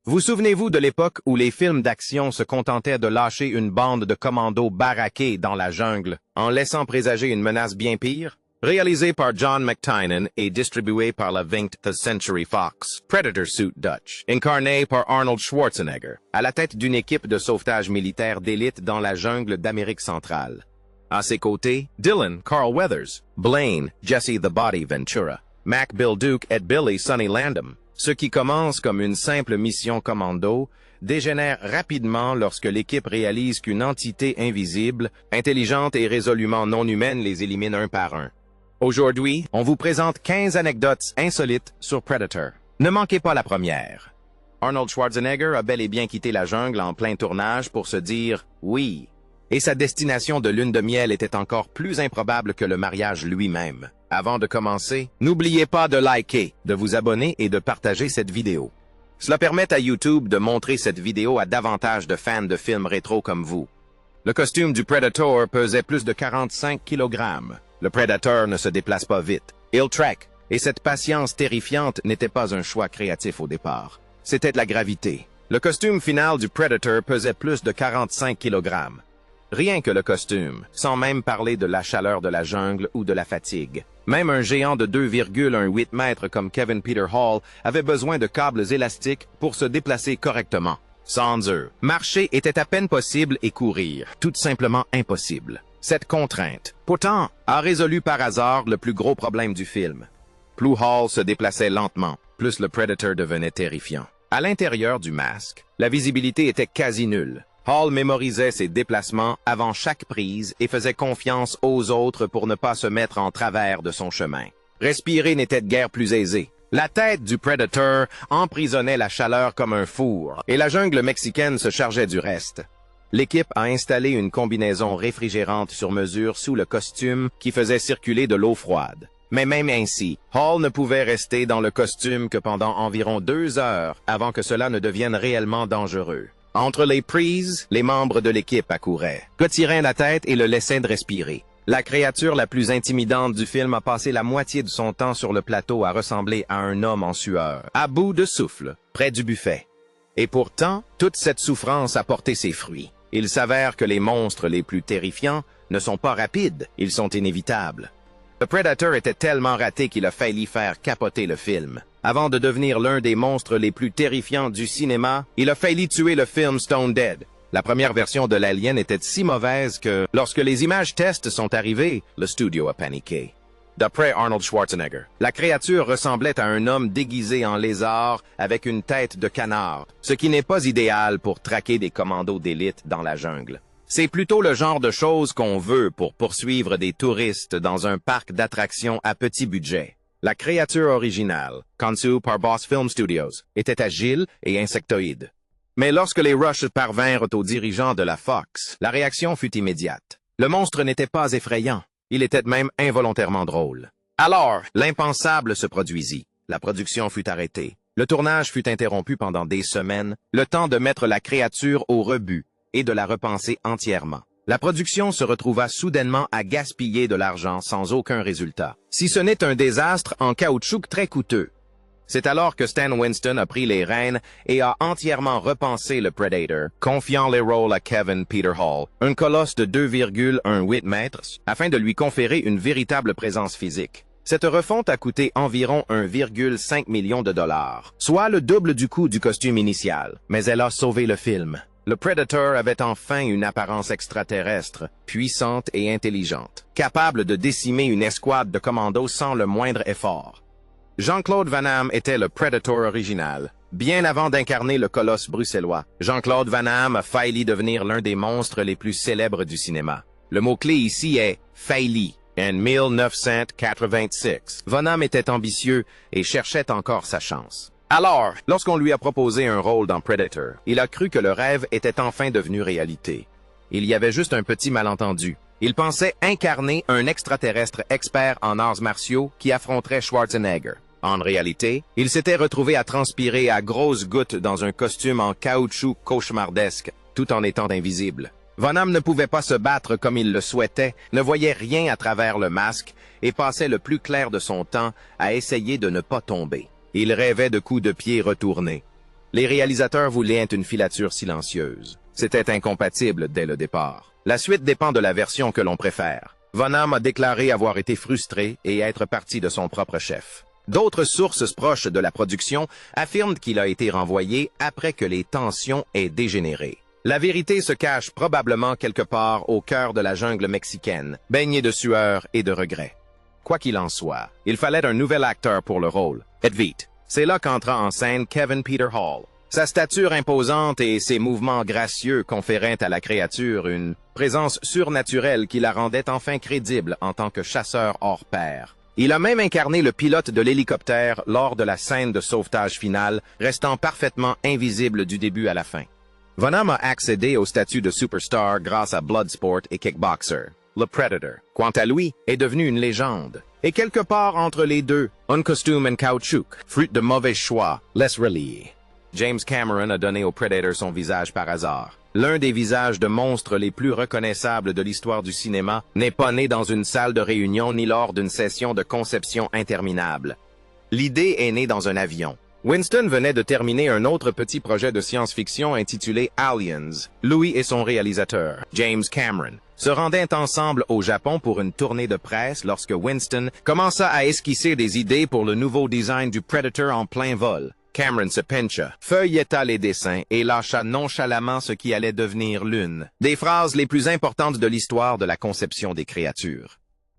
Vous souvenez-vous de l'époque où les films d'action se contentaient de lâcher une bande de commandos baraqués dans la jungle, en laissant présager une menace bien pire? Réalisé par John McTiernan et distribué par la 20th Century Fox, Predator Suit Dutch, incarné par Arnold Schwarzenegger, à la tête d'une équipe de sauvetage militaire d'élite dans la jungle d'Amérique centrale. À ses côtés, Dylan Carl Weathers, Blaine Jesse the Body Ventura, Mac Bill Duke et Billy Sonny Landham. Ce qui commence comme une simple mission commando dégénère rapidement lorsque l'équipe réalise qu'une entité invisible, intelligente et résolument non humaine les élimine un par un. Aujourd'hui, on vous présente 15 anecdotes insolites sur Predator. Ne manquez pas la première. Arnold Schwarzenegger a bel et bien quitté la jungle en plein tournage pour se dire « oui ». Et sa destination de lune de miel était encore plus improbable que le mariage lui-même. Avant de commencer, n'oubliez pas de liker, de vous abonner et de partager cette vidéo. Cela permet à YouTube de montrer cette vidéo à davantage de fans de films rétro comme vous. Le costume du Predator pesait plus de 45 kg. Le Predator ne se déplace pas vite. Il track. Et cette patience terrifiante n'était pas un choix créatif au départ. C'était de la gravité. Le costume final du Predator pesait plus de 45 kg. Rien que le costume, sans même parler de la chaleur de la jungle ou de la fatigue. Même un géant de 2,18 mètres comme Kevin Peter Hall avait besoin de câbles élastiques pour se déplacer correctement. Sans eux, marcher était à peine possible et courir, tout simplement impossible. Cette contrainte, pourtant, a résolu par hasard le plus gros problème du film. Plus Hall se déplaçait lentement, plus le Predator devenait terrifiant. À l'intérieur du masque, la visibilité était quasi nulle. Hall mémorisait ses déplacements avant chaque prise et faisait confiance aux autres pour ne pas se mettre en travers de son chemin. Respirer n'était guère plus aisé. La tête du Predator emprisonnait la chaleur comme un four, et la jungle mexicaine se chargeait du reste. L'équipe a installé une combinaison réfrigérante sur mesure sous le costume qui faisait circuler de l'eau froide. Mais même ainsi, Hall ne pouvait rester dans le costume que pendant environ 2 heures avant que cela ne devienne réellement dangereux. Entre les prises, les membres de l'équipe accouraient, retiraient la tête et le laissaient de respirer. La créature la plus intimidante du film a passé la moitié de son temps sur le plateau à ressembler à un homme en sueur, à bout de souffle, près du buffet. Et pourtant, toute cette souffrance a porté ses fruits. Il s'avère que les monstres les plus terrifiants ne sont pas rapides, ils sont inévitables. Le Predator était tellement raté qu'il a failli faire capoter le film. Avant de devenir l'un des monstres les plus terrifiants du cinéma, il a failli tuer le film Stone Dead. La première version de l'Alien était si mauvaise que, lorsque les images tests sont arrivées, le studio a paniqué. D'après Arnold Schwarzenegger, la créature ressemblait à un homme déguisé en lézard avec une tête de canard, ce qui n'est pas idéal pour traquer des commandos d'élite dans la jungle. C'est plutôt le genre de choses qu'on veut pour poursuivre des touristes dans un parc d'attractions à petit budget. La créature originale, conçue par Boss Film Studios, était agile et insectoïde. Mais lorsque les Rushes parvinrent aux dirigeants de la Fox, la réaction fut immédiate. Le monstre n'était pas effrayant, il était même involontairement drôle. Alors, l'impensable se produisit. La production fut arrêtée. Le tournage fut interrompu pendant des semaines, le temps de mettre la créature au rebut et de la repenser entièrement. La production se retrouva soudainement à gaspiller de l'argent sans aucun résultat, si ce n'est un désastre en caoutchouc très coûteux. C'est alors que Stan Winston a pris les rênes et a entièrement repensé le Predator, confiant les rôles à Kevin Peter Hall, un colosse de 2,18 mètres, afin de lui conférer une véritable présence physique. Cette refonte a coûté environ 1,5 million de dollars, soit le double du coût du costume initial, mais elle a sauvé le film. Le Predator avait enfin une apparence extraterrestre, puissante et intelligente, capable de décimer une escouade de commandos sans le moindre effort. Jean-Claude Van Damme était le Predator original. Bien avant d'incarner le colosse bruxellois, Jean-Claude Van Damme a failli devenir l'un des monstres les plus célèbres du cinéma. Le mot-clé ici est « failli ». En 1986, Van Damme était ambitieux et cherchait encore sa chance. Alors, lorsqu'on lui a proposé un rôle dans Predator, il a cru que le rêve était enfin devenu réalité. Il y avait juste un petit malentendu. Il pensait incarner un extraterrestre expert en arts martiaux qui affronterait Schwarzenegger. En réalité, il s'était retrouvé à transpirer à grosses gouttes dans un costume en caoutchouc cauchemardesque, tout en étant invisible. Van Damme ne pouvait pas se battre comme il le souhaitait, ne voyait rien à travers le masque et passait le plus clair de son temps à essayer de ne pas tomber. Il rêvait de coups de pied retournés. Les réalisateurs voulaient une filature silencieuse. C'était incompatible dès le départ. La suite dépend de la version que l'on préfère. Von Hamm a déclaré avoir été frustré et être parti de son propre chef. D'autres sources proches de la production affirment qu'il a été renvoyé après que les tensions aient dégénéré. La vérité se cache probablement quelque part au cœur de la jungle mexicaine, baignée de sueur et de regrets. Quoi qu'il en soit, il fallait un nouvel acteur pour le rôle. Et vite. C'est là qu'entra en scène Kevin Peter Hall. Sa stature imposante et ses mouvements gracieux conféraient à la créature une présence surnaturelle qui la rendait enfin crédible en tant que chasseur hors pair. Il a même incarné le pilote de l'hélicoptère lors de la scène de sauvetage finale, restant parfaitement invisible du début à la fin. Von Hamm a accédé au statut de superstar grâce à Bloodsport et Kickboxer. Le Predator, quant à lui, est devenu une légende. Et quelque part entre les deux, Un costume en caoutchouc, fruit de mauvais choix, laisse relier. James Cameron a donné au Predator son visage par hasard. L'un des visages de monstres les plus reconnaissables de l'histoire du cinéma n'est pas né dans une salle de réunion ni lors d'une session de conception interminable. L'idée est née dans un avion. Winston venait de terminer un autre petit projet de science-fiction intitulé Aliens. Louis et son réalisateur, James Cameron, se rendaient ensemble au Japon pour une tournée de presse lorsque Winston commença à esquisser des idées pour le nouveau design du Predator en plein vol. Cameron se pencha, feuilleta les dessins et lâcha nonchalamment ce qui allait devenir l'une des phrases les plus importantes de l'histoire de la conception des créatures.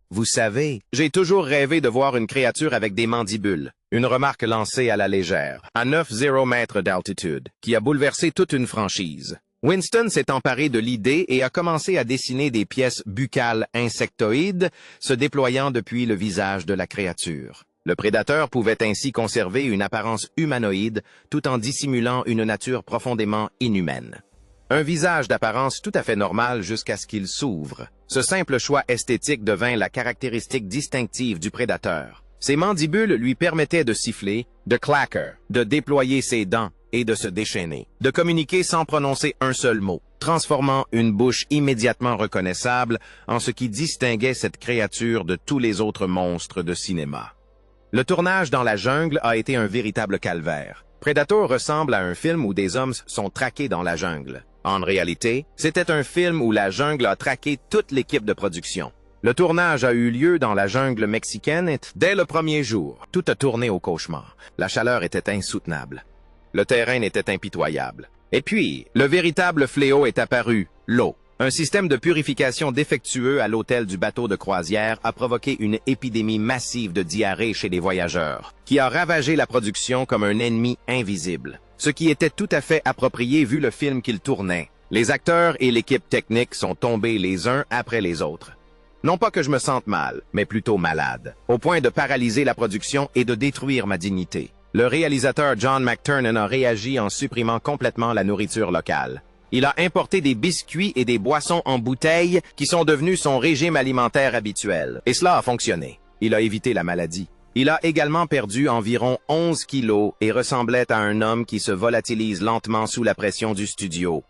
Vous savez, j'ai toujours rêvé de voir une créature avec des mandibules. Une remarque lancée à la légère, à 9,0 mètres d'altitude, qui a bouleversé toute une franchise. Winston s'est emparé de l'idée et a commencé à dessiner des pièces buccales insectoïdes se déployant depuis le visage de la créature. Le prédateur pouvait ainsi conserver une apparence humanoïde tout en dissimulant une nature profondément inhumaine. Un visage d'apparence tout à fait normale jusqu'à ce qu'il s'ouvre. Ce simple choix esthétique devint la caractéristique distinctive du prédateur. Ses mandibules lui permettaient de siffler, de claquer, de déployer ses dents et de se déchaîner, de communiquer sans prononcer un seul mot, transformant une bouche immédiatement reconnaissable en ce qui distinguait cette créature de tous les autres monstres de cinéma. Le tournage dans la jungle a été un véritable calvaire. Predator ressemble à un film où des hommes sont traqués dans la jungle. En réalité, c'était un film où la jungle a traqué toute l'équipe de production. Le tournage a eu lieu dans la jungle mexicaine et dès le premier jour, tout a tourné au cauchemar. La chaleur était insoutenable. Le terrain était impitoyable. Et puis, le véritable fléau est apparu, l'eau. Un système de purification défectueux à l'hôtel du bateau de croisière a provoqué une épidémie massive de diarrhée chez les voyageurs, qui a ravagé la production comme un ennemi invisible. Ce qui était tout à fait approprié vu le film qu'il tournait. Les acteurs et l'équipe technique sont tombés les uns après les autres. Non pas que je me sente mal, mais plutôt malade, au point de paralyser la production et de détruire ma dignité. Le réalisateur John McTiernan a réagi en supprimant complètement la nourriture locale. Il a importé des biscuits et des boissons en bouteille qui sont devenus son régime alimentaire habituel. Et cela a fonctionné. Il a évité la maladie. Il a également perdu environ 11 kilos et ressemblait à un homme qui se volatilise lentement sous la pression du studio.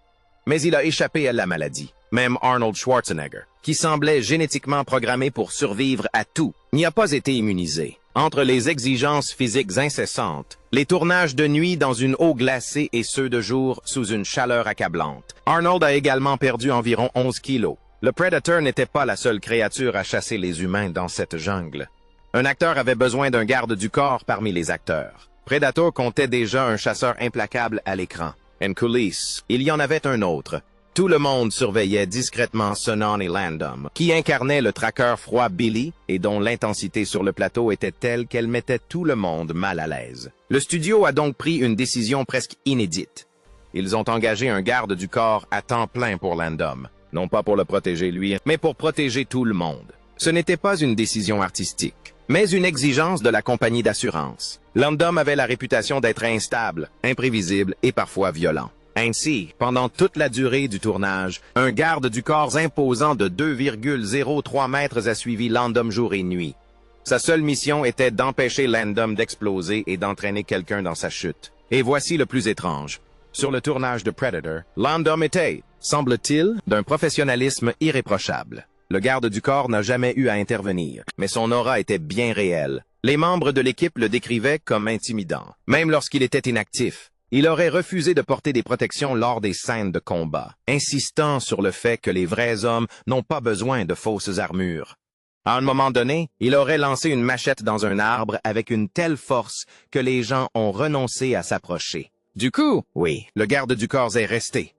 Mais il a échappé à la maladie. Même Arnold Schwarzenegger, qui semblait génétiquement programmé pour survivre à tout, n'y a pas été immunisé. Entre les exigences physiques incessantes, les tournages de nuit dans une eau glacée et ceux de jour sous une chaleur accablante, Arnold a également perdu environ 11 kilos. Le Predator n'était pas la seule créature à chasser les humains dans cette jungle. Un acteur avait besoin d'un garde du corps parmi les acteurs. Predator comptait déjà un chasseur implacable à l'écran. En coulisses, il y en avait un autre. Tout le monde surveillait discrètement Sonny Landham, qui incarnait le traqueur froid Billy et dont l'intensité sur le plateau était telle qu'elle mettait tout le monde mal à l'aise. Le studio a donc pris une décision presque inédite. Ils ont engagé un garde du corps à temps plein pour Landham, non pas pour le protéger lui, mais pour protéger tout le monde. Ce n'était pas une décision artistique, mais une exigence de la compagnie d'assurance. Landham avait la réputation d'être instable, imprévisible et parfois violent. Ainsi, pendant toute la durée du tournage, un garde du corps imposant de 2,03 mètres a suivi Landham jour et nuit. Sa seule mission était d'empêcher Landham d'exploser et d'entraîner quelqu'un dans sa chute. Et voici le plus étrange. Sur le tournage de Predator, Landham était, semble-t-il, d'un professionnalisme irréprochable. Le garde du corps n'a jamais eu à intervenir, mais son aura était bien réelle. Les membres de l'équipe le décrivaient comme intimidant, même lorsqu'il était inactif. Il aurait refusé de porter des protections lors des scènes de combat, insistant sur le fait que les vrais hommes n'ont pas besoin de fausses armures. À un moment donné, il aurait lancé une machette dans un arbre avec une telle force que les gens ont renoncé à s'approcher. Du coup, oui, le garde du corps est resté.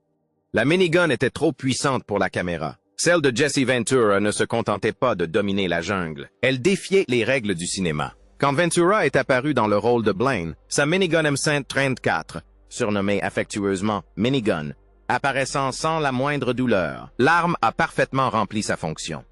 La minigun était trop puissante pour la caméra. Celle de Jesse Ventura ne se contentait pas de dominer la jungle. Elle défiait les règles du cinéma. Quand Ventura est apparu dans le rôle de Blaine, sa minigun M134, surnommée affectueusement Minigun, apparaissant sans la moindre douleur, l'arme a parfaitement rempli sa fonction.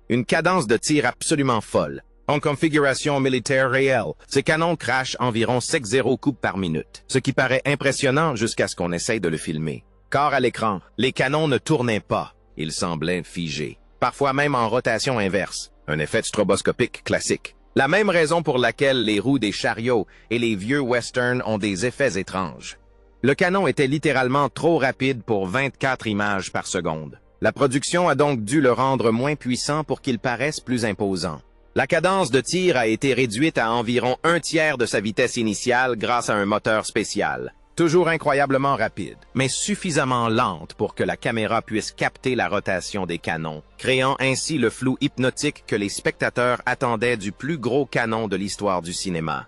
Une cadence de tir absolument folle. En configuration militaire réelle, ces canons crachent environ 6-0 coups par minute, ce qui paraît impressionnant jusqu'à ce qu'on essaye de le filmer. Car à l'écran, les canons ne tournaient pas, ils semblaient figés, parfois même en rotation inverse, un effet stroboscopique classique. La même raison pour laquelle les roues des chariots et les vieux westerns ont des effets étranges. Le canon était littéralement trop rapide pour 24 images par seconde. La production a donc dû le rendre moins puissant pour qu'il paraisse plus imposant. La cadence de tir a été réduite à environ 1/3 de sa vitesse initiale grâce à un moteur spécial. Toujours incroyablement rapide, mais suffisamment lente pour que la caméra puisse capter la rotation des canons, créant ainsi le flou hypnotique que les spectateurs attendaient du plus gros canon de l'histoire du cinéma.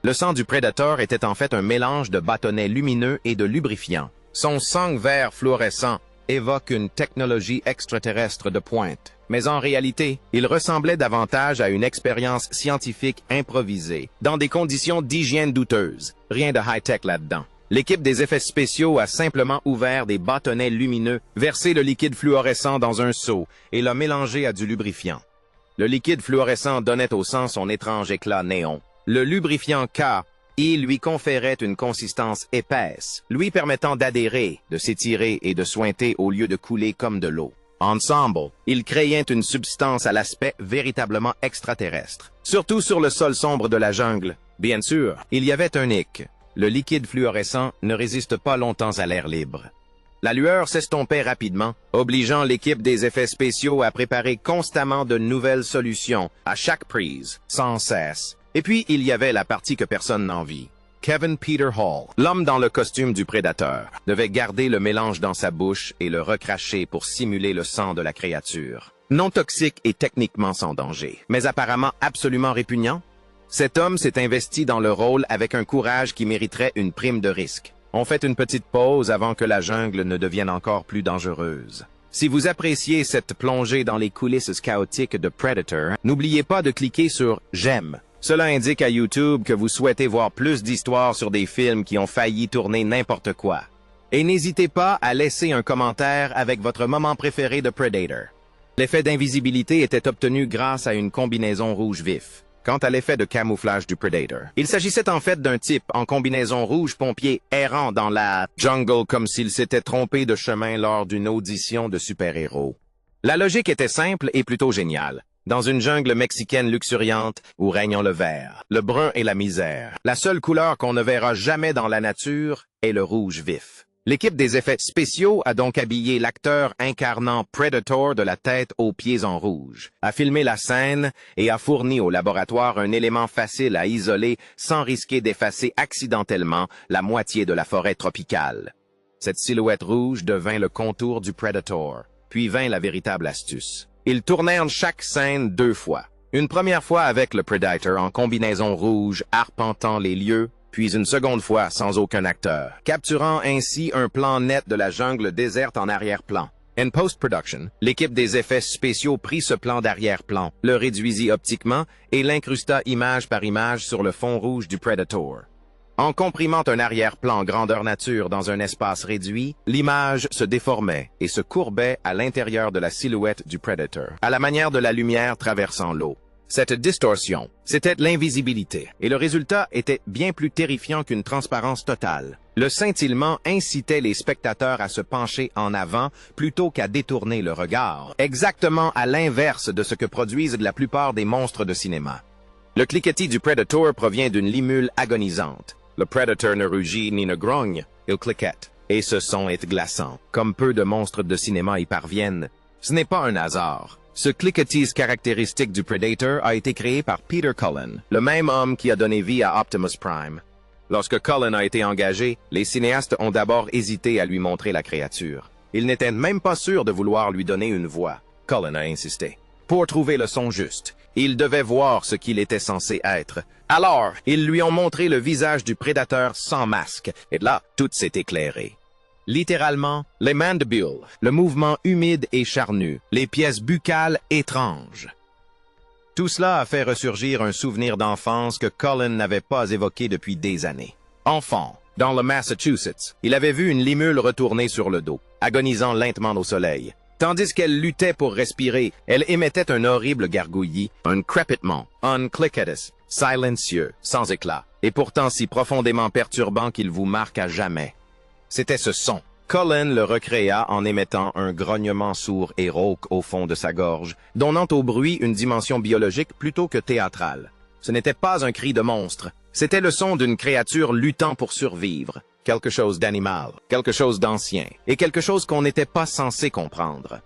Le sang du Predator était en fait un mélange de bâtonnets lumineux et de lubrifiants. Son sang vert fluorescent évoque une technologie extraterrestre de pointe, mais en réalité, il ressemblait davantage à une expérience scientifique improvisée, dans des conditions d'hygiène douteuses. Rien de high-tech là-dedans. L'équipe des effets spéciaux a simplement ouvert des bâtonnets lumineux, versé le liquide fluorescent dans un seau et l'a mélangé à du lubrifiant. Le liquide fluorescent donnait au sang son étrange éclat néon. Le lubrifiant K lui conférait une consistance épaisse, lui permettant d'adhérer, de s'étirer et de suinter au lieu de couler comme de l'eau. Ensemble, ils créaient une substance à l'aspect véritablement extraterrestre. Surtout sur le sol sombre de la jungle. Bien sûr, il y avait un hic. Le liquide fluorescent ne résiste pas longtemps à l'air libre. La lueur s'estompait rapidement, obligeant l'équipe des effets spéciaux à préparer constamment de nouvelles solutions, à chaque prise, sans cesse. Et puis, il y avait la partie que personne n'envie. Kevin Peter Hall, l'homme dans le costume du prédateur, devait garder le mélange dans sa bouche et le recracher pour simuler le sang de la créature. Non toxique et techniquement sans danger, mais apparemment absolument répugnant. Cet homme s'est investi dans le rôle avec un courage qui mériterait une prime de risque. On fait une petite pause avant que la jungle ne devienne encore plus dangereuse. Si vous appréciez cette plongée dans les coulisses chaotiques de Predator, n'oubliez pas de cliquer sur « J'aime ». Cela indique à YouTube que vous souhaitez voir plus d'histoires sur des films qui ont failli tourner n'importe quoi. Et n'hésitez pas à laisser un commentaire avec votre moment préféré de Predator. L'effet d'invisibilité était obtenu grâce à une combinaison rouge vif. Quant à l'effet de camouflage du Predator, il s'agissait en fait d'un type en combinaison rouge pompier errant dans la jungle comme s'il s'était trompé de chemin lors d'une audition de super-héros. La logique était simple et plutôt géniale. Dans une jungle mexicaine luxuriante où règnent le vert, le brun et la misère, la seule couleur qu'on ne verra jamais dans la nature est le rouge vif. L'équipe des effets spéciaux a donc habillé l'acteur incarnant Predator de la tête aux pieds en rouge, a filmé la scène et a fourni au laboratoire un élément facile à isoler sans risquer d'effacer accidentellement la moitié de la forêt tropicale. Cette silhouette rouge devint le contour du Predator, puis vint la véritable astuce. Ils tournèrent chaque scène 2 fois. Une première fois avec le Predator en combinaison rouge arpentant les lieux, puis une seconde fois sans aucun acteur, capturant ainsi un plan net de la jungle déserte en arrière-plan. En post-production, l'équipe des effets spéciaux prit ce plan d'arrière-plan, le réduisit optiquement et l'incrusta image par image sur le fond rouge du Predator. En comprimant un arrière-plan grandeur nature dans un espace réduit, l'image se déformait et se courbait à l'intérieur de la silhouette du Predator, à la manière de la lumière traversant l'eau. Cette distorsion, c'était l'invisibilité, et le résultat était bien plus terrifiant qu'une transparence totale. Le scintillement incitait les spectateurs à se pencher en avant plutôt qu'à détourner le regard, exactement à l'inverse de ce que produisent la plupart des monstres de cinéma. Le cliquetis du Predator provient d'une limule agonisante. Le Predator ne rugit ni ne grogne, il cliquette. Et ce son est glaçant, comme peu de monstres de cinéma y parviennent. Ce n'est pas un hasard. Ce cliquetis caractéristique du Predator a été créé par Peter Cullen, le même homme qui a donné vie à Optimus Prime. Lorsque Cullen a été engagé, les cinéastes ont d'abord hésité à lui montrer la créature. Ils n'étaient même pas sûrs de vouloir lui donner une voix. Cullen a insisté. Pour trouver le son juste, il devait voir ce qu'il était censé être. Alors, ils lui ont montré le visage du prédateur sans masque, et là, tout s'est éclairé. Littéralement, les mandibules, le mouvement humide et charnu, les pièces buccales étranges. Tout cela a fait ressurgir un souvenir d'enfance que Cullen n'avait pas évoqué depuis des années. Enfant, dans le Massachusetts, il avait vu une limule retourner sur le dos, agonisant lentement au soleil. Tandis qu'elle luttait pour respirer, elle émettait un horrible gargouillis, un crépitement, un cliquetis, silencieux, sans éclat, et pourtant si profondément perturbant qu'il vous marque à jamais. C'était ce son. Cullen le recréa en émettant un grognement sourd et rauque au fond de sa gorge, donnant au bruit une dimension biologique plutôt que théâtrale. Ce n'était pas un cri de monstre, c'était le son d'une créature luttant pour survivre. Quelque chose d'animal, quelque chose d'ancien, et quelque chose qu'on n'était pas censé comprendre.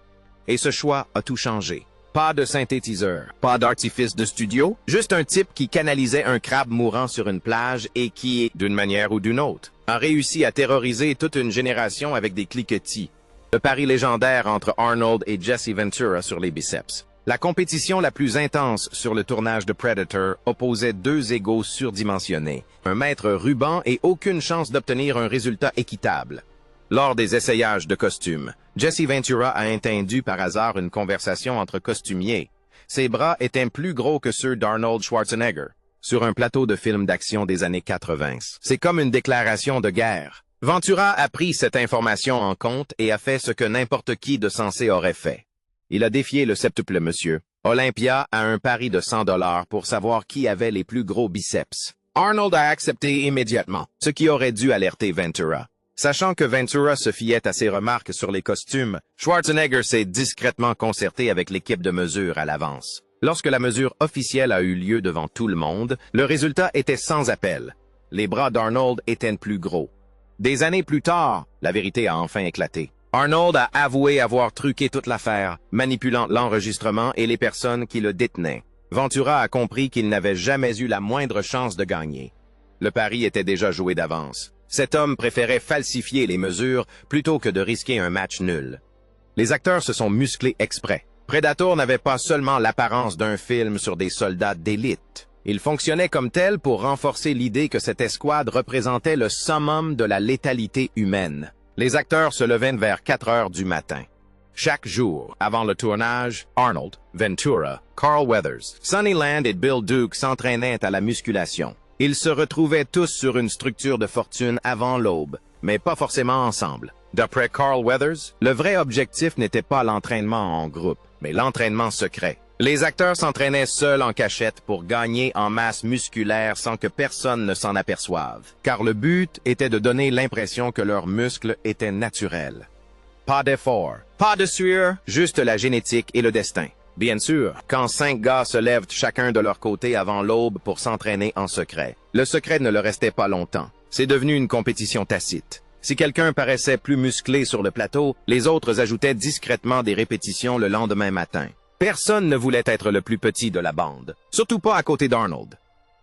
Et ce choix a tout changé. Pas de synthétiseur, pas d'artifice de studio, juste un type qui canalisait un crabe mourant sur une plage et qui, d'une manière ou d'une autre, a réussi à terroriser toute une génération avec des cliquetis. Le pari légendaire entre Arnold et Jesse Ventura sur les biceps. La compétition la plus intense sur le tournage de Predator opposait deux égos surdimensionnés, un maître ruban et aucune chance d'obtenir un résultat équitable. Lors des essayages de costumes, Jesse Ventura a entendu par hasard une conversation entre costumiers. Ses bras étaient plus gros que ceux d'Arnold Schwarzenegger, sur un plateau de film d'action des années 80. C'est comme une déclaration de guerre. Ventura a pris cette information en compte et a fait ce que n'importe qui de sensé aurait fait. Il a défié le septuple monsieur, Olympia, à un pari de $100 pour savoir qui avait les plus gros biceps. Arnold a accepté immédiatement, ce qui aurait dû alerter Ventura. Sachant que Ventura se fiait à ses remarques sur les costumes, Schwarzenegger s'est discrètement concerté avec l'équipe de mesure à l'avance. Lorsque la mesure officielle a eu lieu devant tout le monde, le résultat était sans appel. Les bras d'Arnold étaient plus gros. Des années plus tard, la vérité a enfin éclaté. Arnold a avoué avoir truqué toute l'affaire, manipulant l'enregistrement et les personnes qui le détenaient. Ventura a compris qu'il n'avait jamais eu la moindre chance de gagner. Le pari était déjà joué d'avance. Cet homme préférait falsifier les mesures plutôt que de risquer un match nul. Les acteurs se sont musclés exprès. Predator n'avait pas seulement l'apparence d'un film sur des soldats d'élite. Il fonctionnait comme tel pour renforcer l'idée que cette escouade représentait le summum de la létalité humaine. Les acteurs se levaient vers 4 heures du matin. Chaque jour, avant le tournage, Arnold, Ventura, Carl Weathers, Sonny Land et Bill Duke s'entraînaient à la musculation. Ils se retrouvaient tous sur une structure de fortune avant l'aube, mais pas forcément ensemble. D'après Carl Weathers, le vrai objectif n'était pas l'entraînement en groupe, mais l'entraînement secret. Les acteurs s'entraînaient seuls en cachette pour gagner en masse musculaire sans que personne ne s'en aperçoive, car le but était de donner l'impression que leurs muscles étaient naturels. Pas d'effort, pas de sueur, juste la génétique et le destin. Bien sûr, quand 5 gars se lèvent chacun de leur côté avant l'aube pour s'entraîner en secret, le secret ne le restait pas longtemps. C'est devenu une compétition tacite. Si quelqu'un paraissait plus musclé sur le plateau, les autres ajoutaient discrètement des répétitions le lendemain matin. Personne ne voulait être le plus petit de la bande, surtout pas à côté d'Arnold.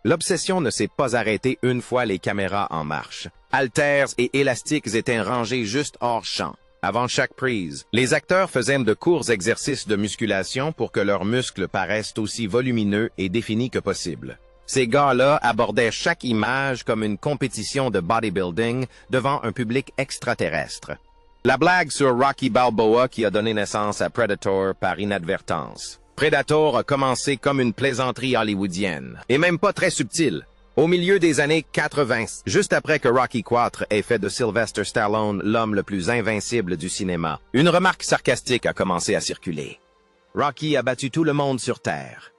L'obsession ne s'est pas arrêtée une fois les caméras en marche. Haltères et élastiques étaient rangés juste hors champ. Avant chaque prise, les acteurs faisaient de courts exercices de musculation pour que leurs muscles paraissent aussi volumineux et définis que possible. Ces gars-là abordaient chaque image comme une compétition de bodybuilding devant un public extraterrestre. La blague sur Rocky Balboa qui a donné naissance à Predator par inadvertance. Predator a commencé comme une plaisanterie hollywoodienne, et même pas très subtile. Au milieu des années 80, juste après que Rocky IV ait fait de Sylvester Stallone l'homme le plus invincible du cinéma, une remarque sarcastique a commencé à circuler. Rocky a battu tout le monde sur Terre.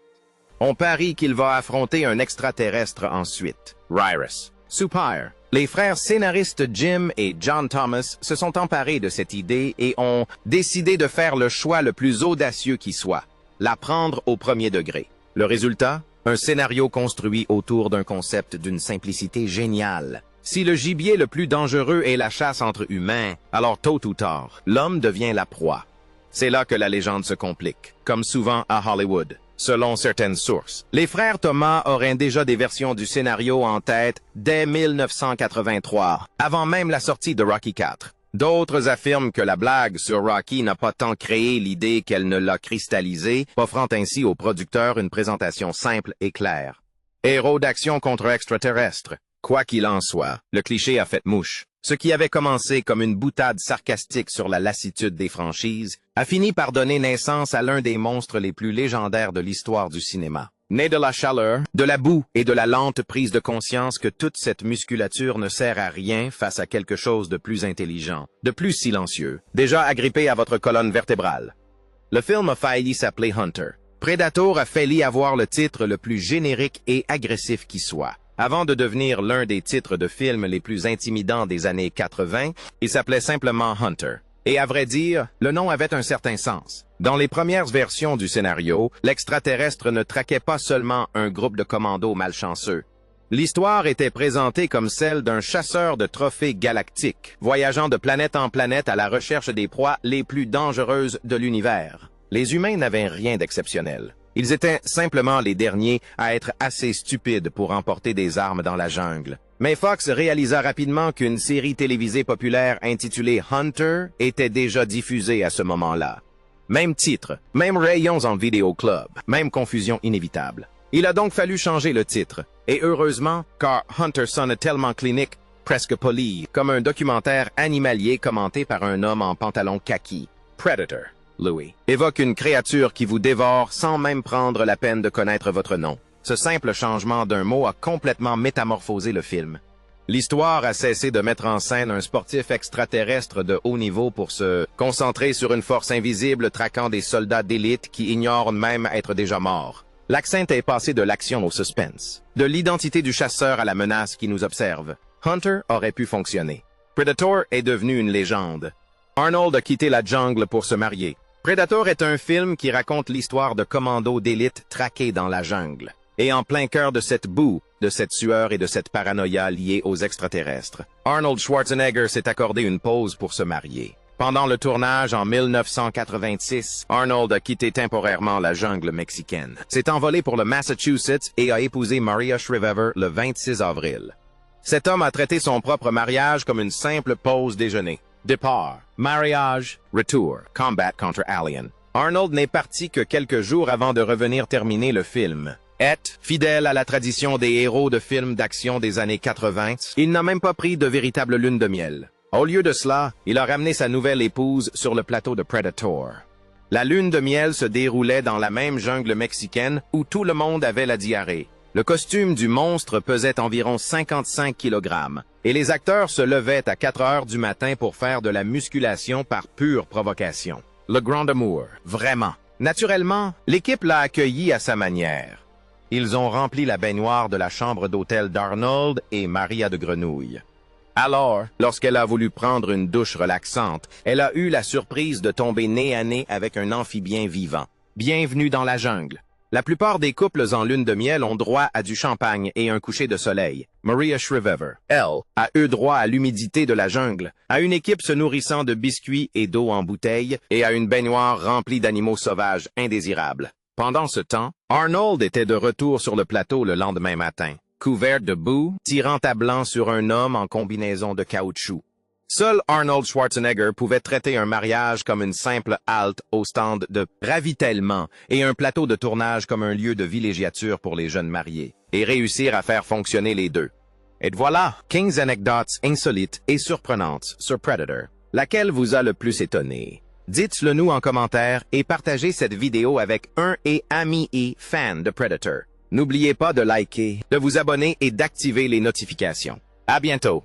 On parie qu'il va affronter un extraterrestre ensuite, Ryrus. Super. Les frères scénaristes Jim et John Thomas se sont emparés de cette idée et ont décidé de faire le choix le plus audacieux qui soit, la prendre au premier degré. Le résultat? Un scénario construit autour d'un concept d'une simplicité géniale. Si le gibier le plus dangereux est la chasse entre humains, alors tôt ou tard, l'homme devient la proie. C'est là que la légende se complique, comme souvent à Hollywood. selon certaines sources. Les frères Thomas auraient déjà des versions du scénario en tête dès 1983, avant même la sortie de Rocky IV. D'autres affirment que la blague sur Rocky n'a pas tant créé l'idée qu'elle ne l'a cristallisée, offrant ainsi au producteur une présentation simple et claire. Héros d'action contre extraterrestres. Quoi qu'il en soit, le cliché a fait mouche. Ce qui avait commencé comme une boutade sarcastique sur la lassitude des franchises a fini par donner naissance à l'un des monstres les plus légendaires de l'histoire du cinéma. Né de la chaleur, de la boue et de la lente prise de conscience que toute cette musculature ne sert à rien face à quelque chose de plus intelligent, de plus silencieux, déjà agrippé à votre colonne vertébrale. Le film a failli s'appeler Hunter. Predator a failli avoir le titre le plus générique et agressif qui soit. Avant de devenir l'un des titres de films les plus intimidants des années 80, il s'appelait simplement Hunter. Et à vrai dire, le nom avait un certain sens. Dans les premières versions du scénario, l'extraterrestre ne traquait pas seulement un groupe de commandos malchanceux. L'histoire était présentée comme celle d'un chasseur de trophées galactiques, voyageant de planète en planète à la recherche des proies les plus dangereuses de l'univers. Les humains n'avaient rien d'exceptionnel. Ils étaient simplement les derniers à être assez stupides pour emporter des armes dans la jungle. Mais Fox réalisa rapidement qu'une série télévisée populaire intitulée Hunter était déjà diffusée à ce moment-là. Même titre, même rayons en vidéoclub, même confusion inévitable. Il a donc fallu changer le titre, et heureusement, car Hunter sonne tellement clinique, presque poli, comme un documentaire animalier commenté par un homme en pantalon kaki. Predator, Louis, évoque une créature qui vous dévore sans même prendre la peine de connaître votre nom. Ce simple changement d'un mot a complètement métamorphosé le film. L'histoire a cessé de mettre en scène un sportif extraterrestre de haut niveau pour se concentrer sur une force invisible traquant des soldats d'élite qui ignorent même être déjà morts. L'accent est passé de l'action au suspense, de l'identité du chasseur à la menace qui nous observe. Hunter aurait pu fonctionner. Predator est devenu une légende. Arnold a quitté la jungle pour se marier. Predator est un film qui raconte l'histoire de commandos d'élite traqués dans la jungle. Et en plein cœur de cette boue, de cette sueur et de cette paranoïa liée aux extraterrestres, Arnold Schwarzenegger s'est accordé une pause pour se marier. Pendant le tournage en 1986, Arnold a quitté temporairement la jungle mexicaine, s'est envolé pour le Massachusetts et a épousé Maria Shriver le 26 avril. Cet homme a traité son propre mariage comme une simple pause déjeuner. Départ, mariage, retour, combat contre Alien. Arnold n'est parti que quelques jours avant de revenir terminer le film. Fidèle à la tradition des héros de films d'action des années 80, il n'a même pas pris de véritable lune de miel. Au lieu de cela, il a ramené sa nouvelle épouse sur le plateau de Predator. La lune de miel se déroulait dans la même jungle mexicaine où tout le monde avait la diarrhée. Le costume du monstre pesait environ 55 kg, et les acteurs se levaient à 4 heures du matin pour faire de la musculation par pure provocation. Le grand amour, vraiment. Naturellement, l'équipe l'a accueilli à sa manière. Ils ont rempli la baignoire de la chambre d'hôtel d'Arnold et Maria de Grenouille. Alors, lorsqu'elle a voulu prendre une douche relaxante, elle a eu la surprise de tomber nez à nez avec un amphibien vivant. Bienvenue dans la jungle. La plupart des couples en lune de miel ont droit à du champagne et un coucher de soleil. Maria Shriver, elle, a eu droit à l'humidité de la jungle, à une équipe se nourrissant de biscuits et d'eau en bouteille et à une baignoire remplie d'animaux sauvages indésirables. Pendant ce temps, Arnold était de retour sur le plateau le lendemain matin, couvert de boue, tirant à blanc sur un homme en combinaison de caoutchouc. Seul Arnold Schwarzenegger pouvait traiter un mariage comme une simple halte au stand de ravitaillement et un plateau de tournage comme un lieu de villégiature pour les jeunes mariés, et réussir à faire fonctionner les deux. Et voilà, 15 anecdotes insolites et surprenantes sur Predator. Laquelle vous a le plus étonné? Dites-le nous en commentaire et partagez cette vidéo avec un et ami et fan de Predator. N'oubliez pas de liker, de vous abonner et d'activer les notifications. À bientôt!